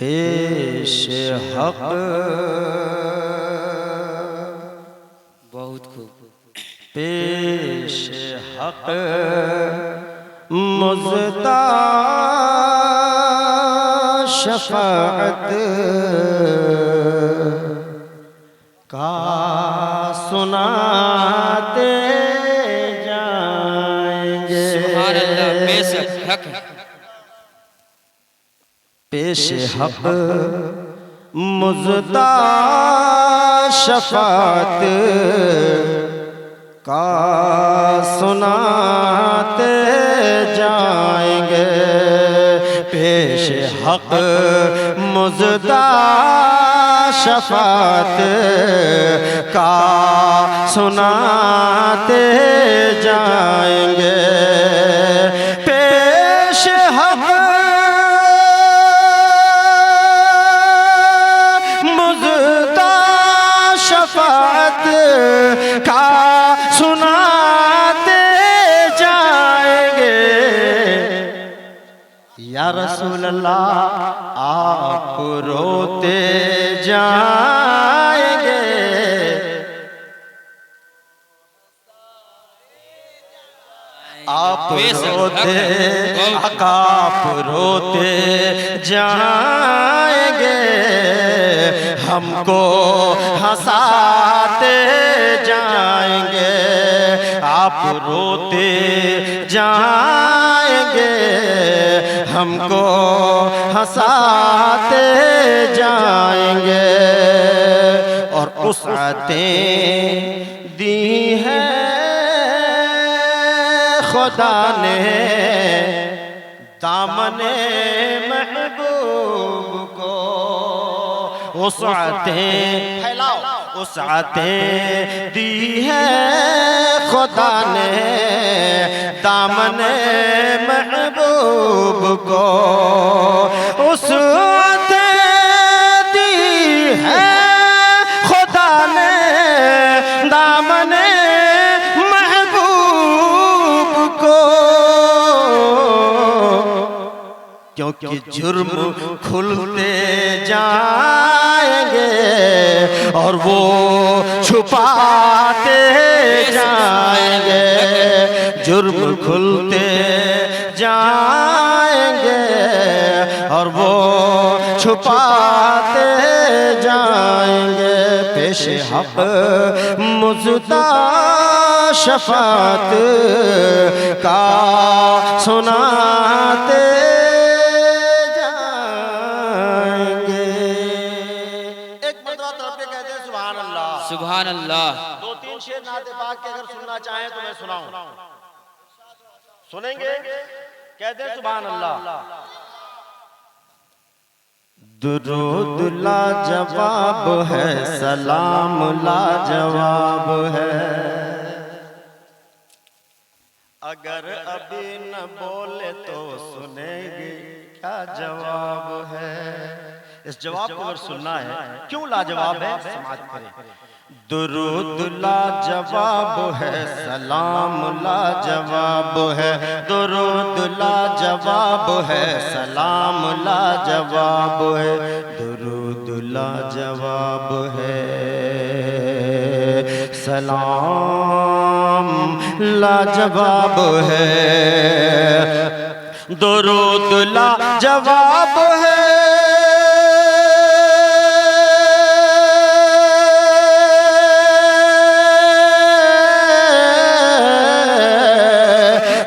پیش حق بہت خوب پیش حق مزدہ شفاعت کا سناتے جائیں گے۔ سبحان اللہ، بے شک حق پیش حق مزدہ شفاعت کا سناتے جائیں گے۔ پیش حق مزدہ شفاعت کا سناتے جائیں گے۔ پیش حق مزدہ شفاعت کا سناتے جائیں گے۔ یا رسول اللہ آپ روتے جائیں گے۔ آپ روتے آپ روتے جائیں گے، ہم کو ہنساتے جائیں گے۔ آپ روتے جائیں گے، ہم کو ہنساتے جائیں گے۔ اور وسعتیں دی ہیں خدا نے دامن محبوب کو۔ وسعتیں پھیلاؤ، وسعتیں دی ہیں خدا نے دامن محبوب کو۔ وسعتیں دی ہیں خدا نے دامن کیونکہ جرم کھلتے جائیں گے اور وہ چھپاتے جائیں گے۔ جرم کھلتے جائیں گے اور وہ چھپاتے جائیں گے۔ پیش حق مزدہ شفاعت کا سناتے سبحان اللہ۔ دو تین شعر نعت پاک کے اگر سننا چاہیں تو میں سناؤں، سنیں گے؟ کہتے ہیں سبحان اللہ۔ درود لاجواب ہے، سلام لاجواب ہے، اگر ابھی نہ بولے تو سنیں گے کیا جواب ہے۔ اس جواب کو اگر سننا ہے کیوں لاجواب ہے سماعت کریں۔ درود لاجواب ہے، سلام لاجواب ہے، درود لاجواب ہے، سلام لاجواب ہے، درود لاجواب ہے، سلام لاجواب ہے، درود لاجواب ہے،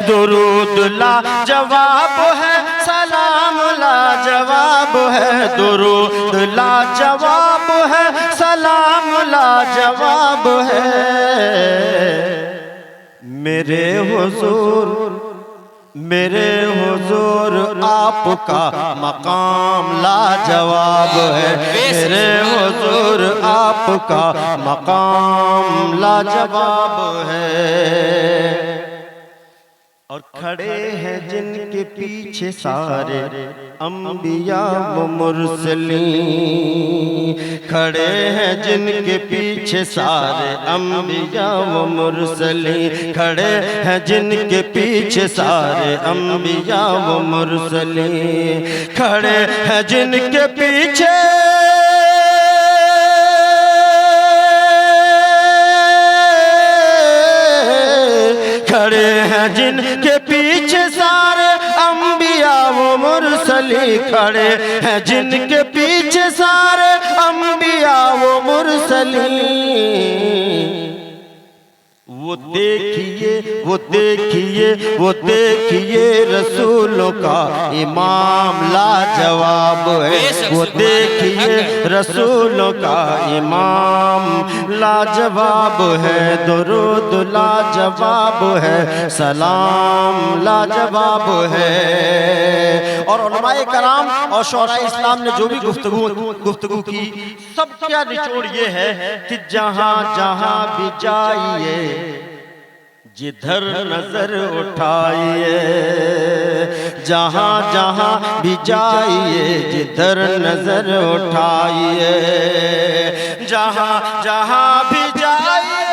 درود لاجواب ہے، سلام لاجواب ہے، درود لاجواب ہے، سلام لاجواب ہے۔ میرے حضور آپ کا مقام لاجواب ہے، میرے حضور آپ کا مقام لاجواب ہے۔ اور کھڑے ہیں جن کے پیچھے سارے انبیاء و مرسلین، کھڑے ہیں جن کے پیچھے سارے انبیاء و مرسلین، کھڑے ہیں جن کے پیچھے سارے انبیاء و مرسلین، کھڑے ہیں جن کے پیچھے کھڑے ہیں جن کے پیچھے سارے انبیاء و مرسلین، کھڑے ہیں جن کے پیچھے سارے انبیاء و مرسلین۔ وہ دیکھیے وہ دیکھیے وہ دیکھیے رسولوں کا امام لاجواب ہے، وہ دیکھیے رسولوں کا امام لاجواب ہے، درود لاجواب ہے، سلام لاجواب ہے۔ اور علماء کرام اور شعراء اسلام نے جو بھی گفتگو کی، سب کا نچوڑ یہ ہے کہ جہاں جہاں بھی جائیے جدھر نظر اٹھائیے، جہاں جہاں بھی جائیے جدھر نظر اٹھائیے، جہاں جہاں بھی جائیے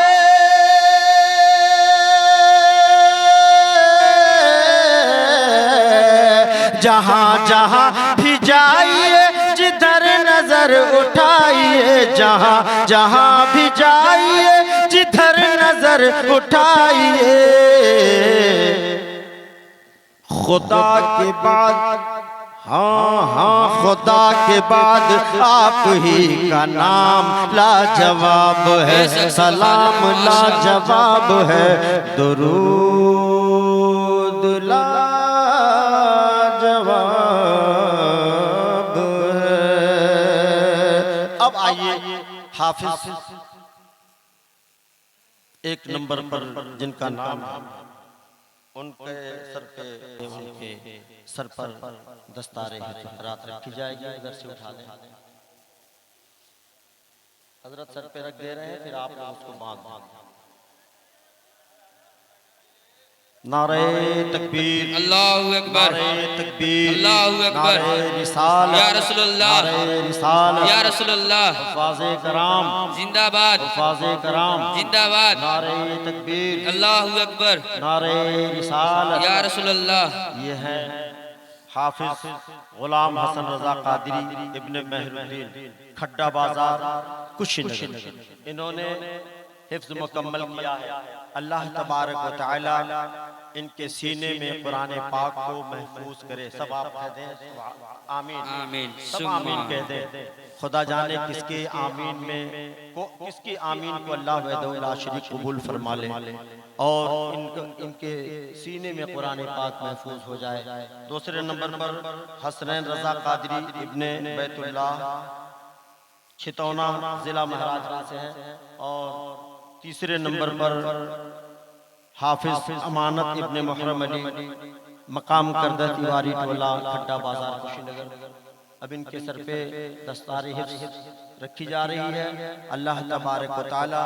جہاں جہاں بھی جائیے جدھر نظر اٹھائیے، جہاں جہاں بھی جائیے جدھر نظر اٹھائیے۔ خدا کے بعد ہاں خدا کے بعد آپ ہی کا نام لاجواب ہے، سلام لاجواب ہے، درود لاجواب ہے۔ اب آئیے حافظ ایک نمبر پر جن کا نام ان کے سر پر دستار رات رکھی جائے گی، ادھر سے اٹھا دیں حضرت، سر پہ رکھ دے رہے ہیں، پھر آپ اس کو باندھ دیں۔ نعرہ تکبیر، اللہ اکبر، نعرہ تکبیر، اللہ اکبر، نعرہ رسالت، یا رسول اللہ، نعرہ رسالت، یا رسول اللہ، حفاظ کرام زندہ باد، حفاظ کرام، زندہ باد، نعرہ تکبیر، اللہ اکبر، نعرہ رسالت۔ یا رسول اللہ۔ یہ ہے حافظ غلام حسن رضا قادری ابن مہر الدین، کھڈا بازار، کشی نگر۔ انہوں نے حفظ مکمل کیا ہے۔ اللہ تبارک و تعالی ان کے سینے میں قرآن پاک کو محفوظ کرے۔ سب آپ کہہ دیں آمین، آمین، سب آمین کہہ دیں۔ خدا جانے کس کے آمین میں کس کی آمین کو اللہ وحدہ لا شریک قبول فرما لے اور ان کے سینے میں قرآن پاک محفوظ ہو جائے۔ دوسرے نمبر پر حسنین رضا قادری ابن بیت اللہ، چھتونا ضلع مہاراجگنج سے ہے۔ اور تیسرے نمبر پر حافظ امانت ابن محرم علی، مقام کردہ تیواری ٹولہ، کھڈا بازار، کشی نگر۔ اب ان کے سر پہ دستار حفظ رکھی جا رہی ہے۔ اللہ تبارک و تعالی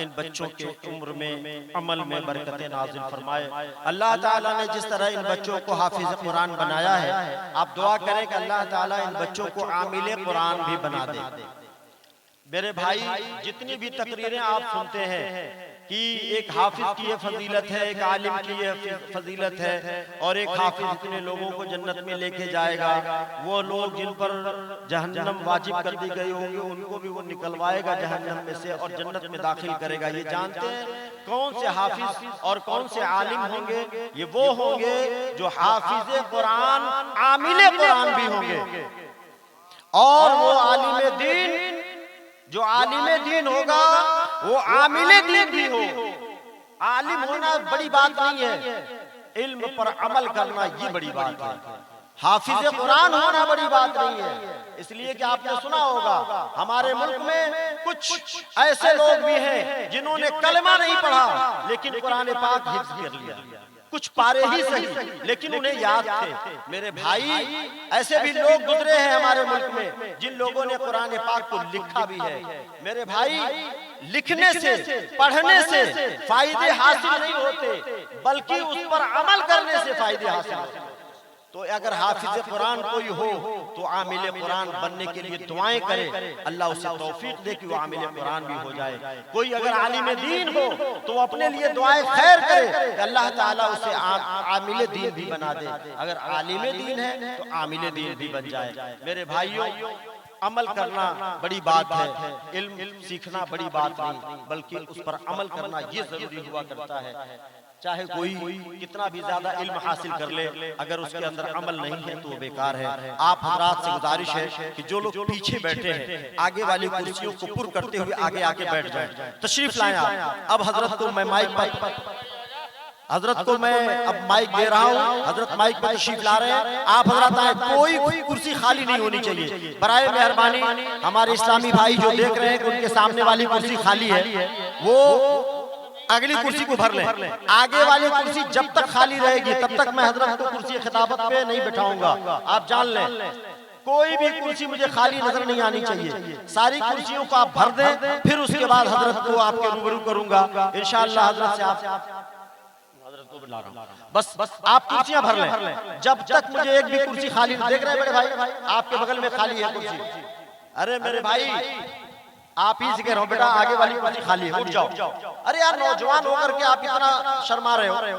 ان بچوں کے عمر میں عمل میں برکتیں نازل فرمائے۔ اللہ تعالیٰ نے جس طرح ان بچوں کو حافظ قرآن بنایا ہے، آپ دعا کریں کہ اللہ تعالیٰ ان بچوں کو عامل قرآن بھی بنا دے۔ میرے بھائی، جتنی بھی تقریریں آپ سنتے ہیں کہ ایک حافظ کی یہ فضیلت ہے، ایک عالم کی یہ فضیلت ہے، اور ایک حافظ اتنے لوگوں کو جنت میں لے کے جائے گا، وہ لوگ جن پر جہنم واجب کر دی گئی ہوگی ان کو بھی وہ نکلوائے گا جہنم میں سے اور جنت میں داخل کرے گا۔ یہ جانتے ہیں کون سے حافظ اور کون سے عالم ہوں گے؟ یہ وہ ہوں گے جو حافظ قرآن، عامل قرآن بھی ہوں گے، اور وہ عالم دین، جو عالم دین ہوگا وہ عامل دین بھی ہو۔ عالم ہونا بڑی بات نہیں ہے، علم پر عمل کرنا یہ بڑی بات ہے۔ حافظ قرآن ہونا بڑی بات نہیں ہے، اس لیے کہ آپ نے سنا ہوگا ہمارے ملک میں کچھ ایسے لوگ بھی ہیں جنہوں نے کلمہ نہیں پڑھا لیکن قرآن پاک حفظ کر لیا، کچھ پارے ہی صحیح لیکن انہیں یاد تھے۔ میرے بھائی، ایسے بھی لوگ گزرے ہیں ہمارے ملک میں جن لوگوں نے قرآن پاک کو لکھا بھی ہے۔ میرے بھائی، لکھنے سے پڑھنے سے فائدے حاصل نہیں ہوتے بلکہ اس پر عمل کرنے سے فائدے حاصل ہوتے ہیں۔ تو اگر حافظ قرآن کوئی ہو تو عامل قرآن بننے کے لیے دعائیں کرے، اللہ اسے توفیق دے کہ وہ عامل قرآن بھی ہو جائے۔ کوئی اگر عالم دین ہو تو اپنے لیے دعائیں خیر کرے کہ اللہ تعالیٰ اسے عامل دین بھی بنا دے۔ اگر عالم دین ہے تو عامل دین بھی بن جائے۔ میرے بھائیوں، عمل کرنا بڑی بات ہے، علم سیکھنا بڑی بات نہیں، بلکہ اس پر عمل کرنا یہ ضروری ہوا کرتا ہے۔ چاہے کوئی کتنا بھی زیادہ علم حاصل کر لے، اگر اس کے اندر عمل نہیں ہے تو وہ بیکار ہے۔ آپ حضرات سے گزارش ہے کہ جو لوگ پیچھے بیٹھے ہیں آگے والی کرسیوں کو پر کرتے ہوئے آگے آ کے بیٹھ جائیں، تشریف لائیں آپ۔ اب حضرت کو میں مائک اب مائک دے رہا ہوں، حضرت مائک پر تشریف لا رہے ہیں، آپ حضرات آئیں، کوئی کرسی خالی نہیں ہونی چاہیے۔ برائے مہربانی ہمارے اسلامی بھائی جو دیکھ رہے ہیں کہ ان کے سامنے والی کرسی خالی ہے، وہ اگلی کرسی کو بھر لیں۔ آگے والی کرسی جب تک خالی رہے گی تب تک میں حضرت کو کرسی خطابت پہ نہیں بٹھاؤں گا، آپ جان لیں۔ کوئی بھی کرسی مجھے خالی نظر نہیں آنی چاہیے، ساری کرسیوں کو آپ بھر دیں، پھر اس کے بعد حضرت کو آپ کے روبرو کروں گا انشاءاللہ۔ حضرت سے آپ بس آپ کرسیاں بھر لیں جب تک مجھے ایک بھی کرسی خالی نہیں۔ دیکھ رہے ہیں میرے بھائی آپ کے بغل میں خالی ہے کرسی، ارے میرے بھائی آپ ہی سے کہہ رہا ہوں بیٹا آگے والی کرسی خالی ہے، اٹھ جاؤ۔ ارے یار نوجوان ہو کر کے آپ اتنا شرما رہے ہو،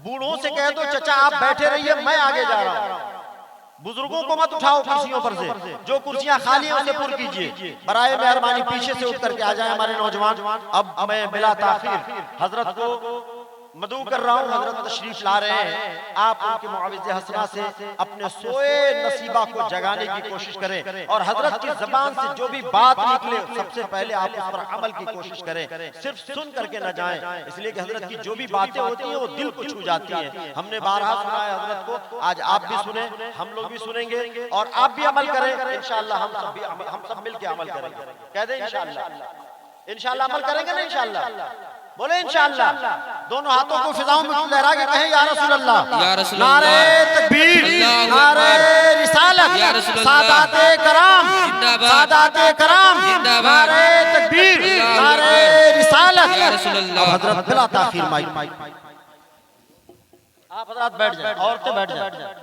بوڑھوں سے کہہ دو چچا آپ بیٹھے رہیے میں آگے جا رہا ہوں۔ بزرگوں کو مت اٹھاؤ کرسیوں پر سے، جو کرسیاں خالی ہیں اسے پر کیجئے۔ برائے مہربانی پیچھے سے اٹھ کر کے آ جائیں ہمارے نوجوان۔ اب میں بلا تاخیر حضرت کو مدعو کر رہا ہوں، حضرت تشریف لا رہے ہیں، آپ ان کے معاوض حسنہ سے اپنے سوئے نصیبہ کو جگانے کی کوشش کریں، اور حضرت کی زبان سے جو بھی بات نکلے سب سے پہلے آپ اس پر عمل کی کوشش کریں، صرف سن کر کے نہ جائیں، اس لیے کہ حضرت کی جو بھی باتیں ہوتی ہیں وہ دل کو چھو جاتی ہیں۔ ہم نے بارہا سنا ہے حضرت کو، آج آپ بھی سنیں، ہم لوگ بھی سنیں گے، اور آپ بھی عمل کریں انشاءاللہ، ہم سب مل کے عمل کریں گے۔ کہہ دیں انشاءاللہ عمل کریں گے نا انشاءاللہ، بولے انشاءاللہ، دونوں ہاتھوں کو فضاؤں میں لہرا کے کہیں یا رسول اللہ، یا رسول اللہ، نعرہ تکبیر، نعرہ رسالت، سادات کرام، سادات کرام، نعرہ تکبیر، نعرہ رسالت، یا رسول اللہ۔ اب حضرت بلا تاخیر مائک، آپ حضرات بیٹھ جائیں، عورتیں بیٹھ جائیں۔